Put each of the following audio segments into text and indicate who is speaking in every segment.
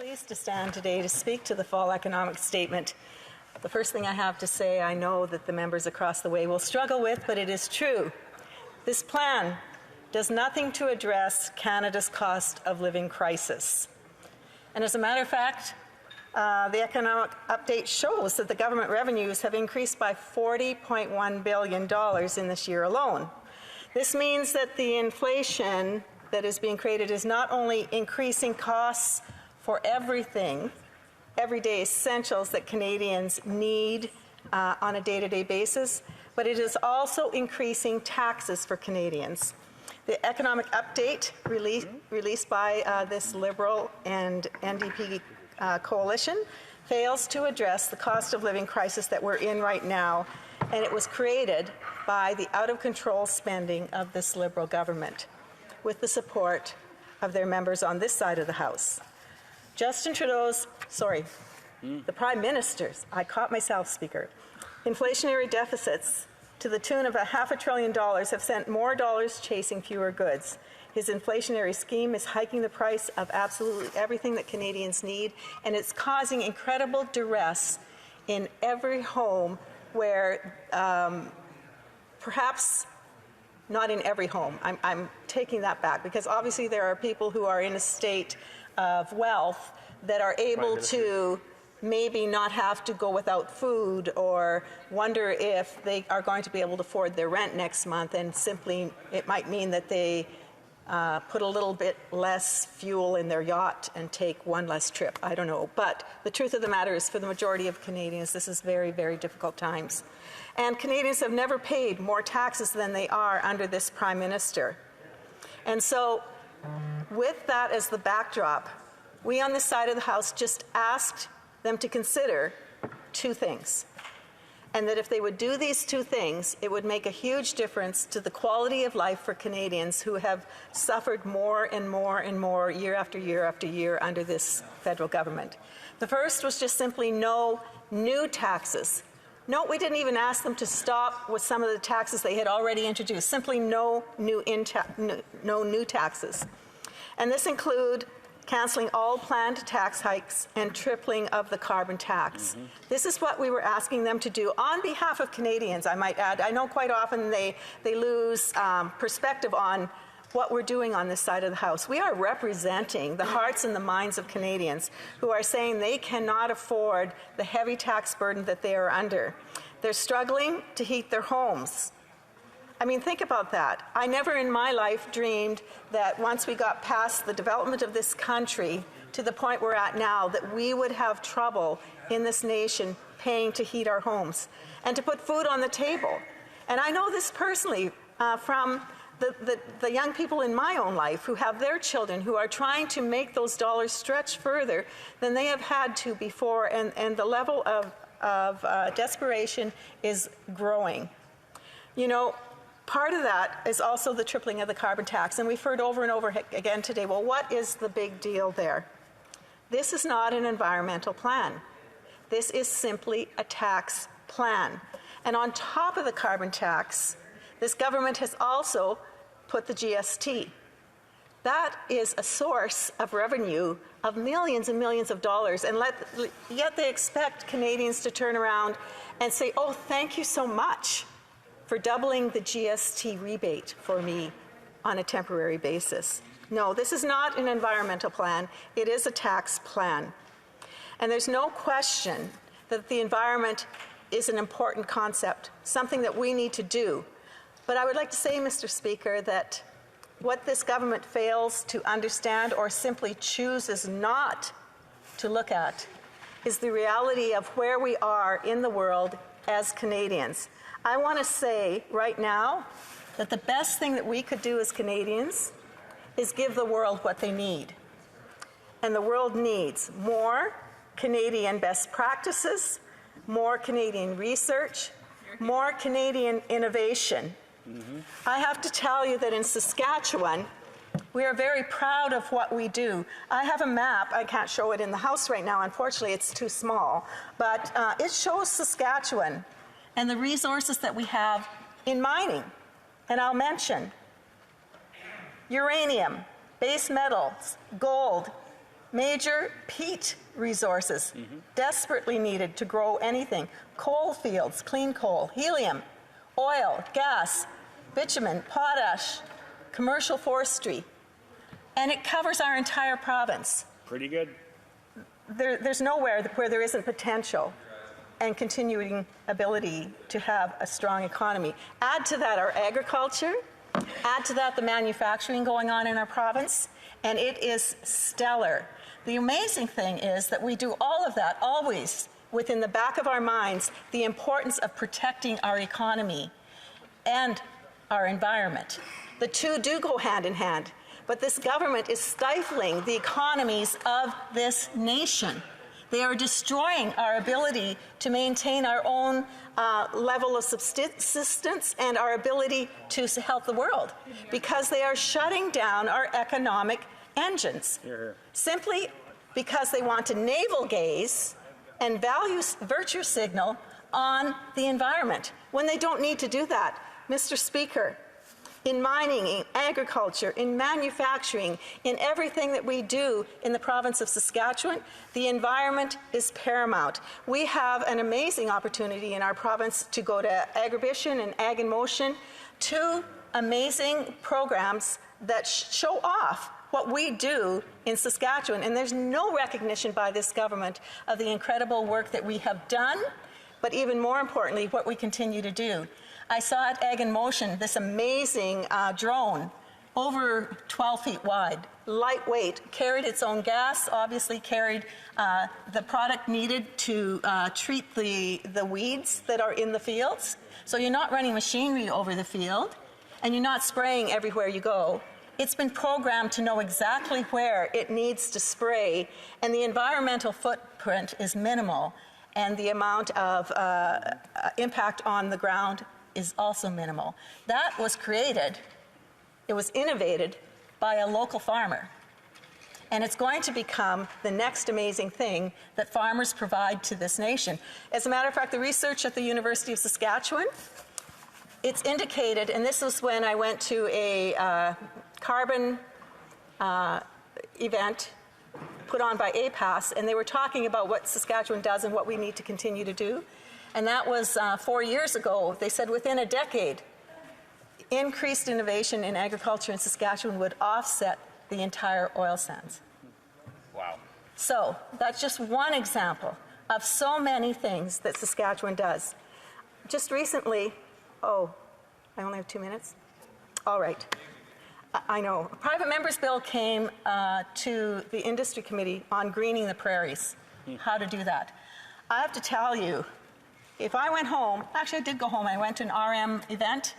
Speaker 1: Pleased to stand today to speak to the fall economic statement. The first thing I have to say, I know that the members across the way will struggle with, but it is true. This plan does nothing to address Canada's cost of living crisis. And as a matter of fact, the economic update shows that the government revenues have increased by $40.1 billion in this year alone. This means that the inflation that is being created is not only increasing costs for everything, everyday essentials that Canadians need on a day-to-day basis, but it is also increasing taxes for Canadians. The economic update released by this Liberal and NDP coalition fails to address the cost of living crisis that we're in right now, and it was created by the out-of-control spending of this Liberal government with the support of their members on this side of the House. Justin Trudeau's, the Prime Minister's, I caught myself, Speaker, inflationary deficits to the tune of $500 billion have sent more dollars chasing fewer goods. His inflationary scheme is hiking the price of absolutely everything that Canadians need, and it's causing incredible duress in every home where perhaps not in every home. I'm taking that back, because obviously there are people who are in a state of wealth that are able to maybe not have to go without food or wonder if they are going to be able to afford their rent next month, and simply it might mean that they put a little bit less fuel in their yacht and take one less trip. I don't know. But the truth of the matter is, for the majority of Canadians, this is very, very difficult times. And Canadians have never paid more taxes than they are under this Prime Minister. And so, with that as the backdrop, we on this side of the House just asked them to consider two things. And that if they would do these two things, it would make a huge difference to the quality of life for Canadians who have suffered more and more and more year after year after year under this federal government. The first was just simply no new taxes. No, we didn't even ask them to stop with some of the taxes they had already introduced. Simply no new taxes. And this include cancelling all planned tax hikes and tripling of the carbon tax. This is what we were asking them to do on behalf of Canadians, I might add. I know quite often they lose perspective on what we're doing on this side of the House. We are representing the hearts and the minds of Canadians who are saying they cannot afford the heavy tax burden that they are under. They're struggling to heat their homes. I mean, think about that. I never in my life dreamed that once we got past the development of this country to the point we're at now, that we would have trouble in this nation paying to heat our homes and to put food on the table. And I know this personally from the young people in my own life who have their children who are trying to make those dollars stretch further than they have had to before, and the level of desperation is growing. You know, part of that is also the tripling of the carbon tax, and we've heard over and over again today, well, what is the big deal there? This is not an environmental plan. This is simply a tax plan. And on top of the carbon tax, this government has also put the GST. That is a source of revenue of millions and millions of dollars, and yet they expect Canadians to turn around and say, oh, thank you so much for doubling the GST rebate for me on a temporary basis. No, this is not an environmental plan. It is a tax plan. And there's no question that the environment is an important concept, something that we need to do. But I would like to say, Mr. Speaker, that what this government fails to understand or simply chooses not to look at is the reality of where we are in the world as Canadians. I want to say right now that the best thing that we could do as Canadians is give the world what they need. And the world needs more Canadian best practices, more Canadian research, more Canadian innovation. I have to tell you that in Saskatchewan, we are very proud of what we do. I have a map. I can't show it in the House right now. Unfortunately, it's too small. But it shows Saskatchewan and the resources that we have in mining. And I'll mention uranium, base metals, gold, Major peat resources desperately needed to grow anything. Coal fields, clean coal, helium, oil, gas, bitumen, potash, commercial forestry. And it covers our entire province.
Speaker 2: Pretty good.
Speaker 1: There's nowhere where there isn't potential and continuing ability to have a strong economy. Add to that our agriculture, add to that the manufacturing going on in our province, and it is stellar. The amazing thing is that we do all of that always within the back of our minds, the importance of protecting our economy and our environment. The two do go hand in hand, but this government is stifling the economies of this nation. They are destroying our ability to maintain our own level of subsistence and our ability to help the world, because they are shutting down our economic engines, simply because they want to navel gaze and virtue signal on the environment when they don't need to do that. Mr. Speaker, in mining, in agriculture, in manufacturing, in everything that we do in the province of Saskatchewan, the environment is paramount. We have an amazing opportunity in our province to go to Agribition and Ag in Motion, two amazing programs that show off what we do in Saskatchewan. And there's no recognition by this government of the incredible work that we have done, but even more importantly, what we continue to do. I saw at Ag in Motion this amazing drone, over 12 feet wide, lightweight, carried its own gas, obviously carried the product needed to treat the weeds that are in the fields. So you're not running machinery over the field, and you're not spraying everywhere you go. It's been programmed to know exactly where it needs to spray, and the environmental footprint is minimal, and the amount of impact on the ground is also minimal. That was created, it was innovated by a local farmer. And it's going to become the next amazing thing that farmers provide to this nation. As a matter of fact, the research at the University of Saskatchewan, it's indicated, and this was when I went to a carbon event put on by APAS, and they were talking about what Saskatchewan does and what we need to continue to do. And that was 4 years ago. They said within a decade, increased innovation in agriculture in Saskatchewan would offset the entire oil sands.
Speaker 2: Wow.
Speaker 1: So that's just one example of so many things that Saskatchewan does. Just recently, I only have 2 minutes? All right. I know. A private member's bill came to the industry committee on greening the prairies, how to do that. I have to tell you, if I went home, actually I did go home, I went to an RM event,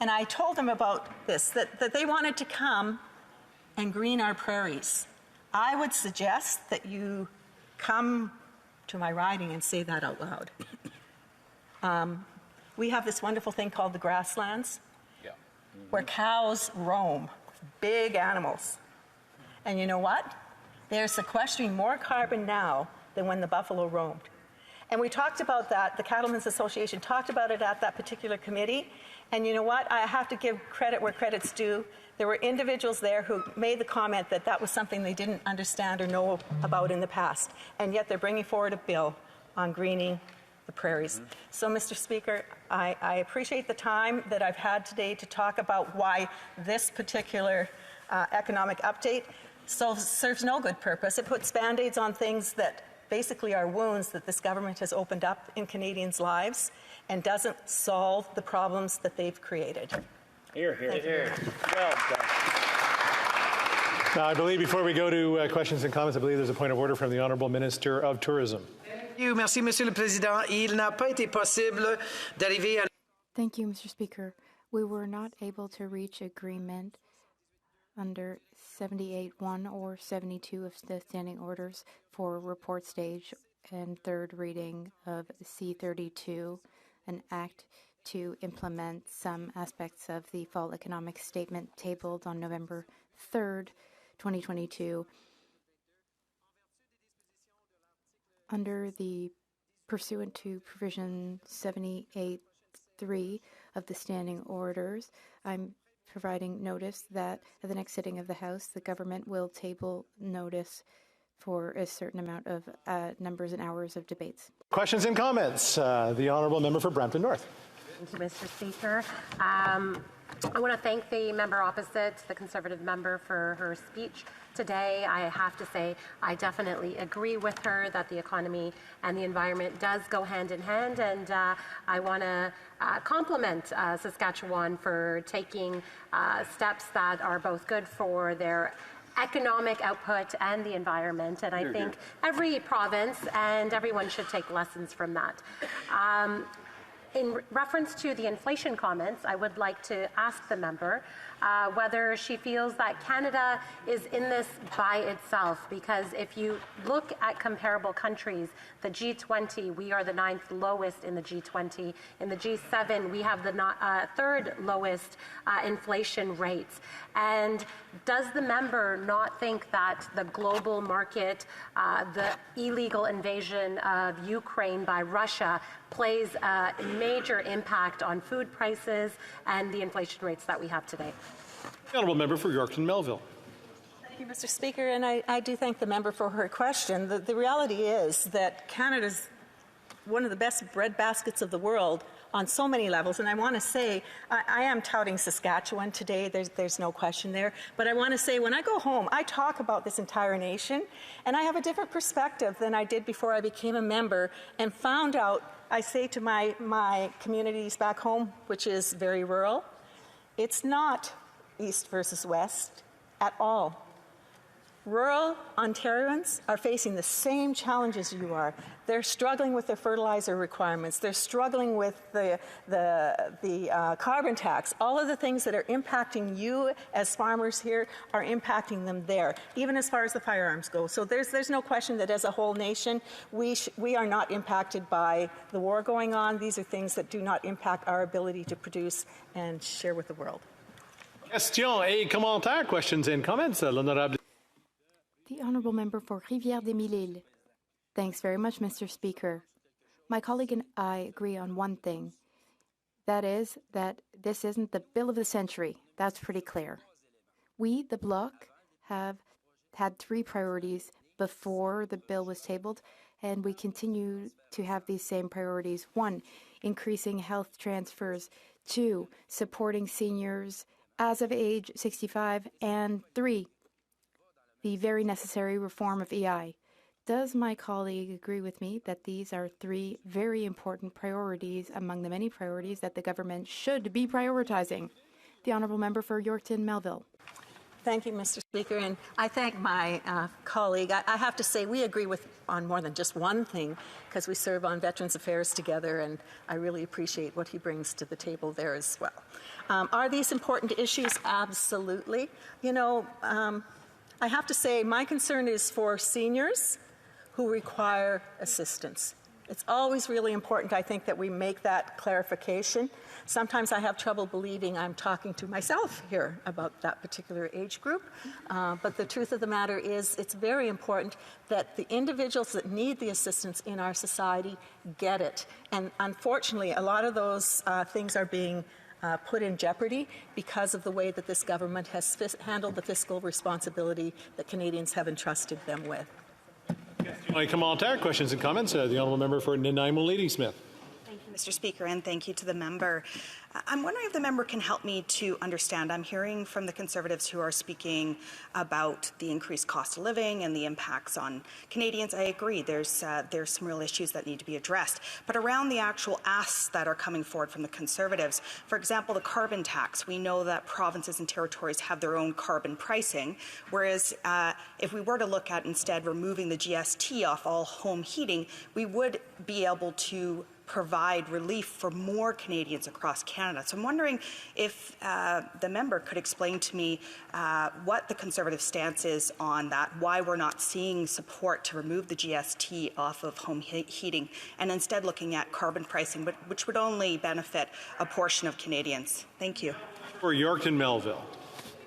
Speaker 1: and I told them about this, that they wanted to come and green our prairies. I would suggest that you come to my riding and say that out loud. We have this wonderful thing called the grasslands, where cows roam, big animals. And you know what? They're sequestering more carbon now than when the buffalo roamed. And we talked about that, the Cattlemen's Association talked about it at that particular committee. And you know what? I have to give credit where credit's due. There were individuals there who made the comment that that was something they didn't understand or know about in the past. And yet they're bringing forward a bill on greening the prairies. So, Mr. Speaker, I appreciate the time that I've had today to talk about why this particular economic update serves no good purpose. It puts Band-Aids on things that basically are wounds that this government has opened up in Canadians' lives and doesn't solve the problems that they've created.
Speaker 2: Here, here, here. Well done.
Speaker 3: Now, I believe before we go to questions and comments, I believe there's a point of order from the Honourable Minister of Tourism.
Speaker 4: Merci, Monsieur le Président. Il n'a pas été possible d'arriver à...
Speaker 5: Thank you, Mr. Speaker. We were not able to reach agreement under 78.1 or 72 of the standing orders for report stage and third reading of C-32, an act to implement some aspects of the fall economic statement tabled on November 3rd, 2022. Under the pursuant to provision 78.3 of the standing orders, I'm providing notice that at the next sitting of the House, the government will table notice for a certain amount of numbers and hours of debates.
Speaker 3: Questions and comments? The Honourable Member for Brampton North.
Speaker 6: Thank you, Mr. Speaker. I want to thank the member opposite, the Conservative member, for her speech today. I have to say I definitely agree with her that the economy and the environment does go hand in hand, and I want to compliment Saskatchewan for taking steps that are both good for their economic output and the environment, and I think every province and everyone should take lessons from that. In reference to the inflation comments, I would like to ask the member whether she feels that Canada is in this by itself, because if you look at comparable countries, the G20, we are the 9th lowest in the G20. In the G7, we have the 3rd lowest inflation rates. And does the member not think that the global market, the illegal invasion of Ukraine by Russia, plays a major impact on food prices and the inflation rates that we have today?
Speaker 3: The Honourable Member for Yorkton Melville.
Speaker 1: Thank you, Mr. Speaker, and I do thank the member for her question. The reality is that Canada's one of the best bread baskets of the world on so many levels, and I want to say I am touting Saskatchewan today. There's no question there, but I want to say when I go home, I talk about this entire nation, and I have a different perspective than I did before I became a member, and found out. I say to my communities back home, which is very rural, it's not east versus west at all. Rural Ontarians are facing the same challenges you are. They're struggling with their fertilizer requirements. They're struggling with the carbon tax. All of the things that are impacting you as farmers here are impacting them there, even as far as the firearms go. So there's no question that as a whole nation, we are not impacted by the war going on. These are things that do not impact our ability to produce and share with the world.
Speaker 3: Questions et commentaires. Questions and comments. L'honorable.
Speaker 5: The Honourable Member for Rivière-des-Mille-Îles. Thanks very much, Mr. Speaker. My colleague and I agree on one thing. That is that this isn't the bill of the century. That's pretty clear. We, the Bloc, have had 3 priorities before the bill was tabled, and we continue to have these same priorities. 1, increasing health transfers. 2, supporting seniors as of age 65. And 3, the very necessary reform of EI. Does my colleague agree with me that these are 3 very important priorities among the many priorities that the government should be prioritizing? The Honourable Member for Yorkton Melville.
Speaker 1: Thank you, Mr. Speaker, and I thank my colleague. I have to say we agree on more than just one thing, because we serve on Veterans Affairs together, and I really appreciate what he brings to the table there as well. Are these important issues? Absolutely. You know, I have to say my concern is for seniors who require assistance. It's always really important, I think, that we make that clarification. Sometimes I have trouble believing I'm talking to myself here about that particular age group. But the truth of the matter is it's very important that the individuals that need the assistance in our society get it. And unfortunately, a lot of those things are being put in jeopardy because of the way that this government has handled the fiscal responsibility that Canadians have entrusted them with.
Speaker 3: My commentaire, questions and comments. The Honourable Member for Nanaimo Ladysmith.
Speaker 7: Thank you, Mr. Speaker, and thank you to the member. I'm wondering if the member can help me to understand. I'm hearing from the Conservatives who are speaking about the increased cost of living and the impacts on Canadians. I agree, there's some real issues that need to be addressed. But around the actual asks that are coming forward from the Conservatives, for example, the carbon tax, we know that provinces and territories have their own carbon pricing, whereas if we were to look at instead removing the GST off all home heating, we would be able to provide relief for more Canadians across Canada. So I'm wondering if the member could explain to me what the Conservative stance is on that, why we're not seeing support to remove the GST off of home heating and instead looking at carbon pricing, which would only benefit a portion of Canadians. Thank you.
Speaker 3: For Yorkton Melville.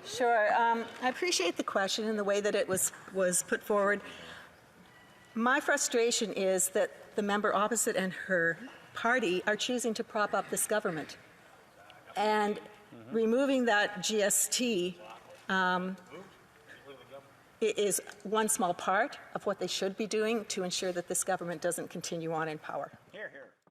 Speaker 1: Sure. I appreciate the question and the way that it was put forward. My frustration is that the member opposite and her party are choosing to prop up this government. And removing that GST is one small part of what they should be doing to ensure that this government doesn't continue on in power.
Speaker 2: Here, here.